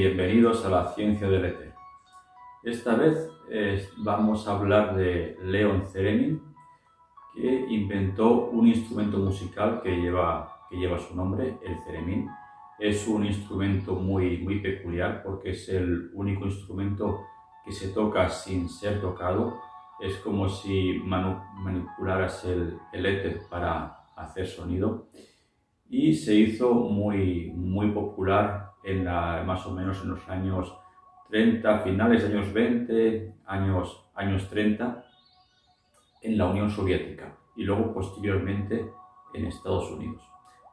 bienvenidos a la ciencia del éter. Esta vez vamos a hablar de Leon Theremin, que inventó un instrumento musical que lleva su nombre, el theremin. Es un instrumento muy peculiar porque es el único instrumento que se toca sin ser tocado. Es como si manipularas el éter para hacer sonido. Y se hizo muy popular más o menos en los años 30, finales de años 20, años 30, en la Unión Soviética y luego posteriormente en Estados Unidos.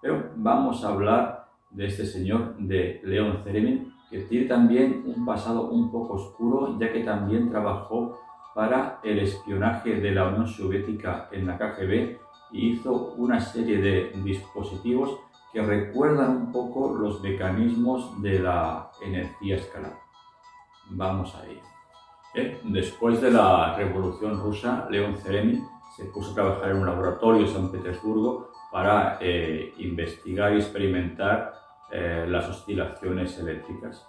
Pero vamos a hablar de este señor, de Leon Theremin, que tiene también un pasado un poco oscuro, ya que también trabajó para el espionaje de la Unión Soviética en la KGB y hizo una serie de dispositivos que recuerdan un poco los mecanismos de la energía escalar. Vamos a ello. Después de la Revolución Rusa, Leon Theremin se puso a trabajar en un laboratorio en San Petersburgo para investigar y experimentar las oscilaciones eléctricas.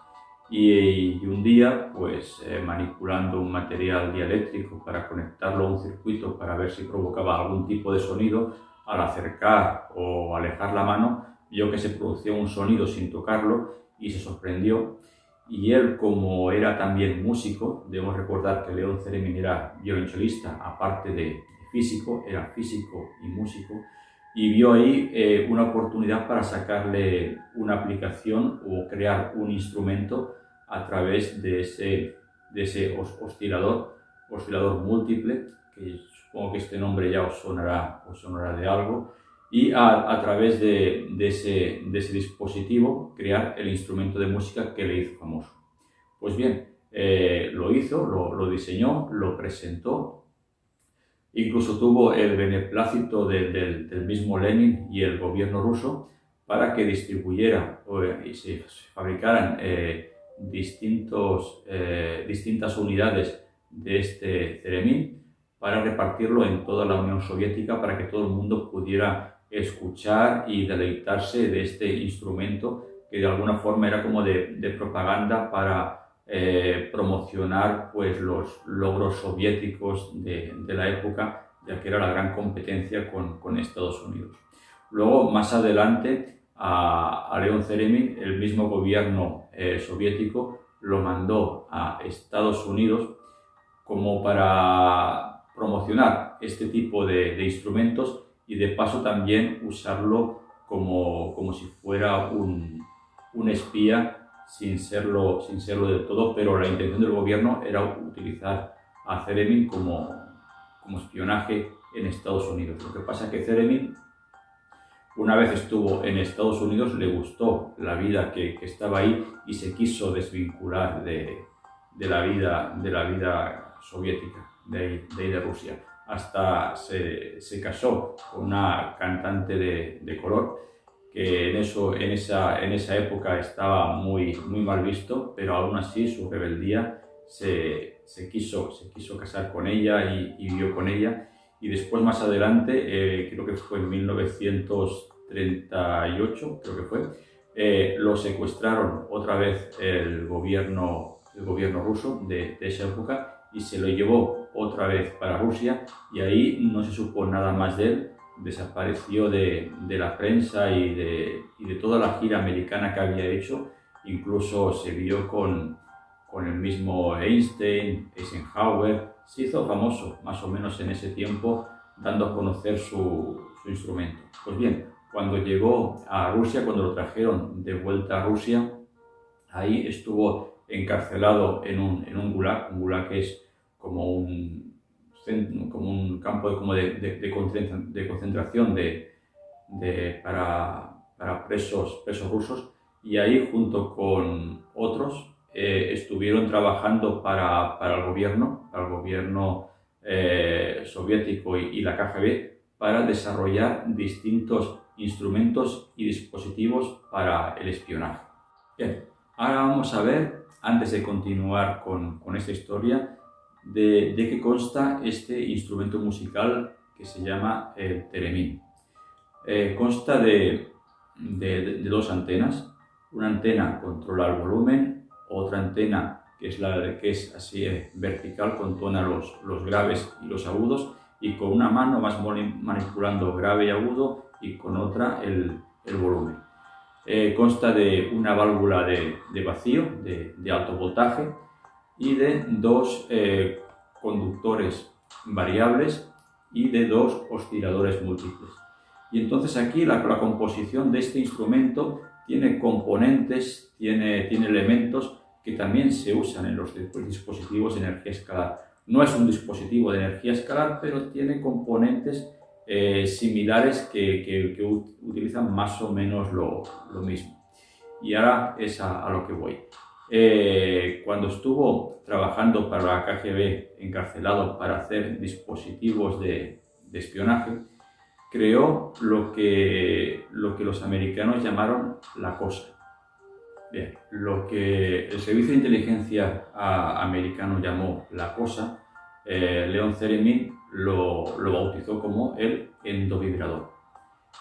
Y un día, pues manipulando un material dieléctrico para conectarlo a un circuito para ver si provocaba algún tipo de sonido, al acercar o alejar la mano, vio que se producía un sonido sin tocarlo y se sorprendió. Y él, como era también músico, debemos recordar que Leon Theremin era violonchelista, aparte de físico, era físico y músico, y vio ahí una oportunidad para sacarle una aplicación o crear un instrumento a través de ese oscilador múltiple, que supongo que este nombre ya os sonará de algo, y a través de ese dispositivo crear el instrumento de música que le hizo famoso. Pues bien, lo hizo, lo diseñó, lo presentó, incluso tuvo el beneplácito del mismo Lenin y el gobierno ruso para que distribuyera y se fabricaran distintas unidades de este theremin para repartirlo en toda la Unión Soviética para que todo el mundo pudiera escuchar y deleitarse de este instrumento que de alguna forma era como de propaganda para promocionar pues los logros soviéticos de la época, ya que era la gran competencia con Estados Unidos. Luego, más adelante, a Leon Theremin, el mismo gobierno soviético lo mandó a Estados Unidos como para promocionar este tipo de instrumentos y de paso también usarlo como si fuera un espía sin serlo del todo, pero la intención del gobierno era utilizar a Theremin como espionaje en Estados Unidos. Lo que pasa es que Theremin, una vez estuvo en Estados Unidos, le gustó la vida que estaba ahí y se quiso desvincular de la vida soviética, de Rusia. Hasta se casó con una cantante de color, que en esa época estaba muy mal visto, pero aún así su rebeldía se quiso casar con ella y vivió con ella. Y después, más adelante, creo que fue en 1938, creo que fue, lo secuestraron otra vez el gobierno ruso de esa época y se lo llevó otra vez para Rusia, y ahí no se supo nada más de él. Desapareció de la prensa y de toda la gira americana que había hecho. Incluso se vio con el mismo Einstein, Eisenhower. Se hizo famoso más o menos en ese tiempo, dando a conocer su instrumento. Pues bien, cuando llegó a Rusia, cuando lo trajeron de vuelta a Rusia, ahí estuvo encarcelado en un gulag. Un gulag es como un campo de concentración para presos rusos, y ahí junto con otros estuvieron trabajando para el gobierno soviético y la KGB para desarrollar distintos instrumentos y dispositivos para el espionaje. Bien, ahora vamos a ver, antes de continuar con esta historia, de qué consta este instrumento musical que se llama el theremin. Consta de dos antenas. Una antena controla el volumen otra antena que es la que es así vertical, contona los graves y los agudos, y con una mano vas manipulando grave y agudo y con otra el volumen. Consta de una válvula de vacío de alto voltaje y de dos conductores variables y de dos osciladores múltiples. Y entonces aquí la composición de este instrumento tiene componentes, tiene elementos que también se usan en los dispositivos de energía escalar. No es un dispositivo de energía escalar, pero tiene componentes similares que utilizan más o menos lo mismo. Y ahora es a lo que voy. Cuando estuvo trabajando para la KGB, encarcelado para hacer dispositivos de espionaje, creó lo que los americanos llamaron la cosa. Bien, lo que el servicio de inteligencia americano llamó la cosa, Leon Theremin lo bautizó como el endovibrador.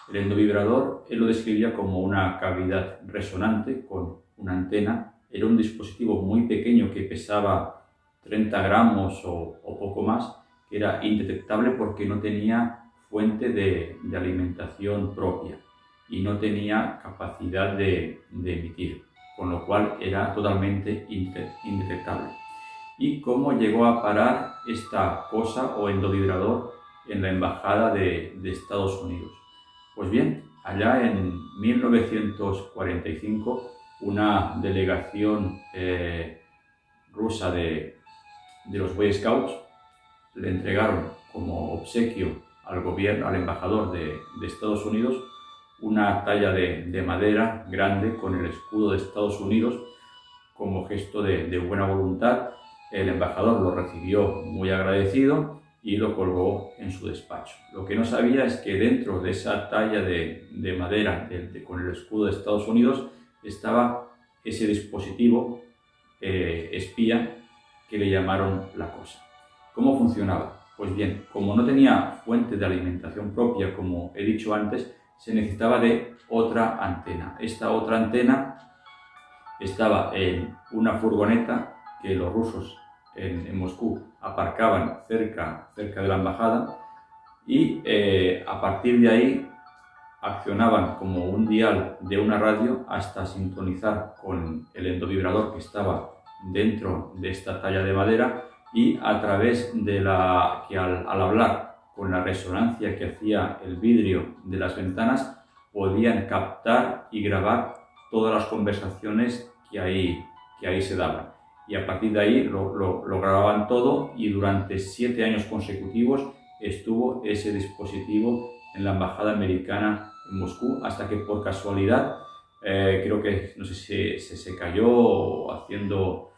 El endovibrador él lo describía como una cavidad resonante con una antena. Era un dispositivo muy pequeño que pesaba 30 gramos o poco más, que era indetectable porque no tenía fuente de alimentación propia y no tenía capacidad de emitir, con lo cual era totalmente indetectable. ¿Y cómo llegó a parar esta cosa o endovibrador en la embajada de Estados Unidos? Pues bien, allá en 1945 una delegación rusa de los Boy Scouts le entregaron como obsequio al gobierno, al embajador de Estados Unidos, una talla de madera grande con el escudo de Estados Unidos como gesto de buena voluntad. El embajador lo recibió muy agradecido y lo colgó en su despacho. Lo que no sabía es que dentro de esa talla de madera con el escudo de Estados Unidos estaba ese dispositivo espía que le llamaron la cosa. ¿Cómo funcionaba? Pues bien, como no tenía fuente de alimentación propia, como he dicho antes, se necesitaba de otra antena. Esta otra antena estaba en una furgoneta que los rusos en Moscú aparcaban cerca de la embajada y a partir de ahí accionaban como un dial de una radio hasta sintonizar con el endovibrador que estaba dentro de esta talla de madera, y a través de que al hablar con la resonancia que hacía el vidrio de las ventanas podían captar y grabar todas las conversaciones que ahí se daban. Y a partir de ahí lo grababan todo, y durante 7 años consecutivos estuvo ese dispositivo en la embajada americana en Moscú, hasta que por casualidad, creo que no sé si se cayó haciendo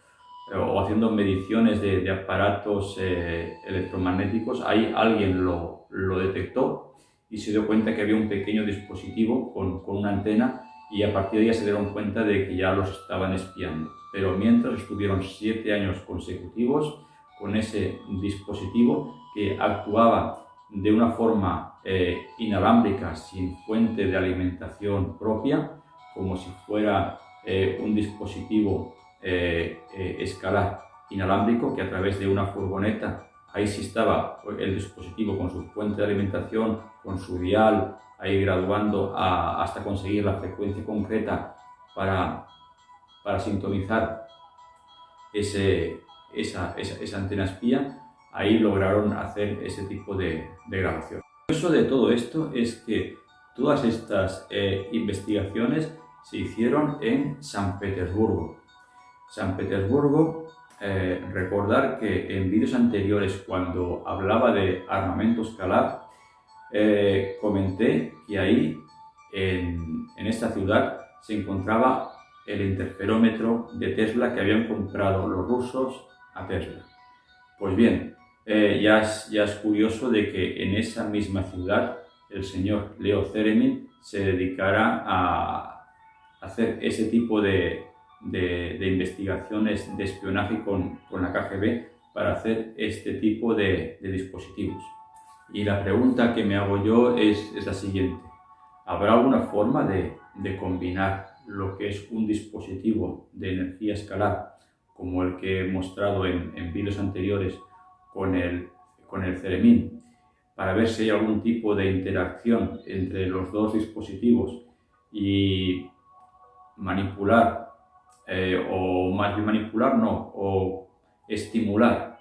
mediciones de aparatos electromagnéticos, ahí alguien lo detectó y se dio cuenta que había un pequeño dispositivo con una antena, y a partir de ahí se dieron cuenta de que ya los estaban espiando. Pero mientras estuvieron 7 años consecutivos con ese dispositivo que actuaba de una forma inalámbrica, sin fuente de alimentación propia, como si fuera un dispositivo escalar inalámbrico, que a través de una furgoneta, ahí sí estaba el dispositivo con su fuente de alimentación, con su dial, ahí graduando hasta conseguir la frecuencia concreta para sintonizar esa antena espía. Ahí lograron hacer ese tipo de grabación. Lo curioso de todo esto es que todas estas investigaciones se hicieron en San Petersburgo. San Petersburgo, recordar que en vídeos anteriores, cuando hablaba de armamento escalar, comenté que ahí, en esta ciudad, se encontraba el interferómetro de Tesla que habían comprado los rusos a Tesla. Pues bien, ya es curioso de que en esa misma ciudad el señor Leo Theremin se dedicara a hacer ese tipo de investigaciones de espionaje con la KGB para hacer este tipo de dispositivos. Y la pregunta que me hago yo es la siguiente: ¿habrá alguna forma de combinar lo que es un dispositivo de energía escalar, como el que he mostrado en vídeos anteriores con el Theremin, para ver si hay algún tipo de interacción entre los dos dispositivos y manipular, o más bien manipular no, o estimular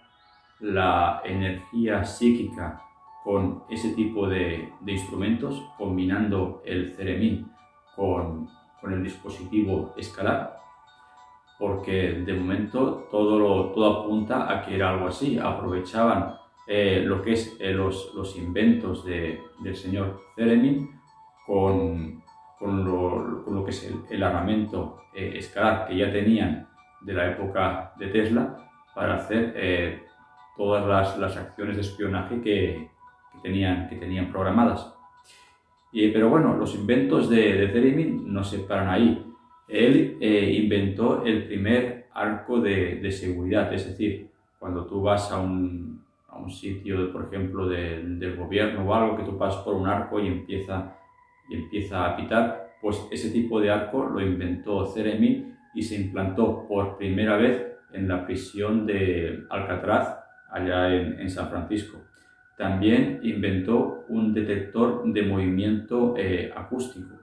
la energía psíquica con ese tipo de instrumentos, combinando el Theremin con el dispositivo escalar, porque de momento todo apunta a que era algo así. Aprovechaban lo que es los inventos del señor Theremin con lo que es el armamento escalar que ya tenían de la época de Tesla para hacer todas las acciones de espionaje que tenían programadas. Pero bueno, los inventos de Theremin no se paran ahí. Él inventó el primer arco de seguridad, es decir, cuando tú vas a un sitio, por ejemplo, del gobierno o algo, que tú pasas por un arco y empieza a pitar, pues ese tipo de arco lo inventó Theremin y se implantó por primera vez en la prisión de Alcatraz, allá en San Francisco. También inventó un detector de movimiento acústico.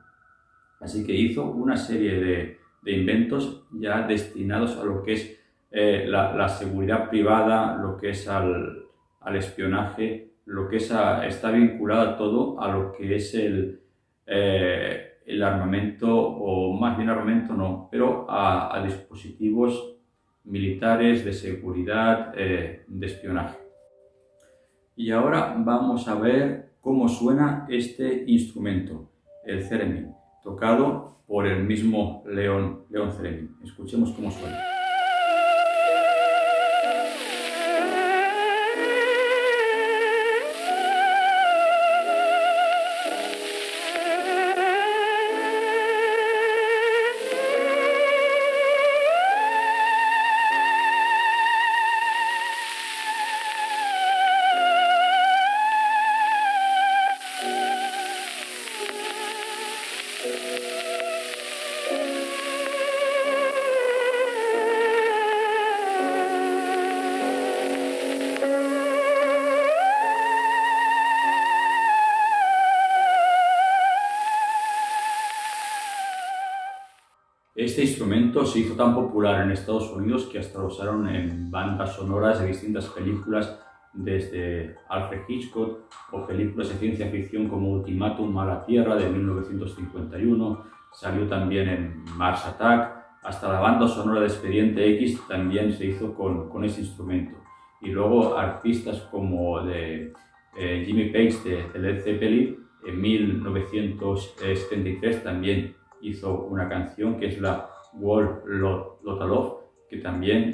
Así que hizo una serie de inventos ya destinados a lo que es la seguridad privada, lo que es al espionaje, lo que es está vinculado todo a lo que es el armamento, o más bien armamento no, pero a dispositivos militares de seguridad, de espionaje. Y ahora vamos a ver cómo suena este instrumento, el Theremin, tocado por el mismo Leon Theremin. Escuchemos cómo suena. Este instrumento se hizo tan popular en Estados Unidos que hasta lo usaron en bandas sonoras de distintas películas, desde Alfred Hitchcock o películas de ciencia ficción como Ultimátum a la Tierra de 1951, salió también en Mars Attack, hasta la banda sonora de Expediente X también se hizo con ese instrumento. Y luego artistas como Jimmy Page de Led Zeppelin en 1973 también hizo una canción que es la Wall Lotta Love, que también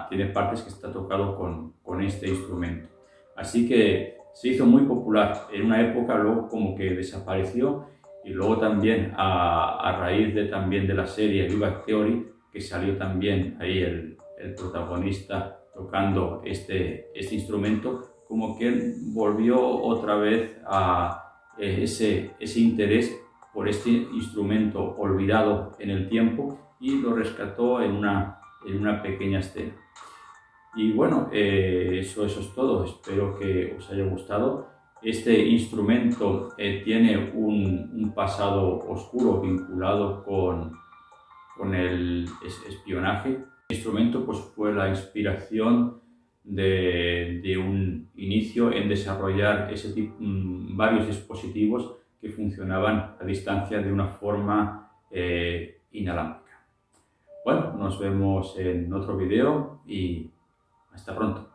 tiene partes que está tocado con este instrumento. Así que se hizo muy popular en una época, luego como que desapareció, y luego también a raíz también de la serie Big Bang Theory, que salió también ahí el protagonista tocando este instrumento, como que volvió otra vez a ese interés por este instrumento olvidado en el tiempo y lo rescató en una pequeña escena. Y bueno, eso es todo. Espero que os haya gustado. Este instrumento tiene un pasado oscuro vinculado con el espionaje. El instrumento pues, fue la inspiración de un inicio en desarrollar varios dispositivos que funcionaban a distancia de una forma inalámbrica. Bueno, nos vemos en otro video y hasta pronto.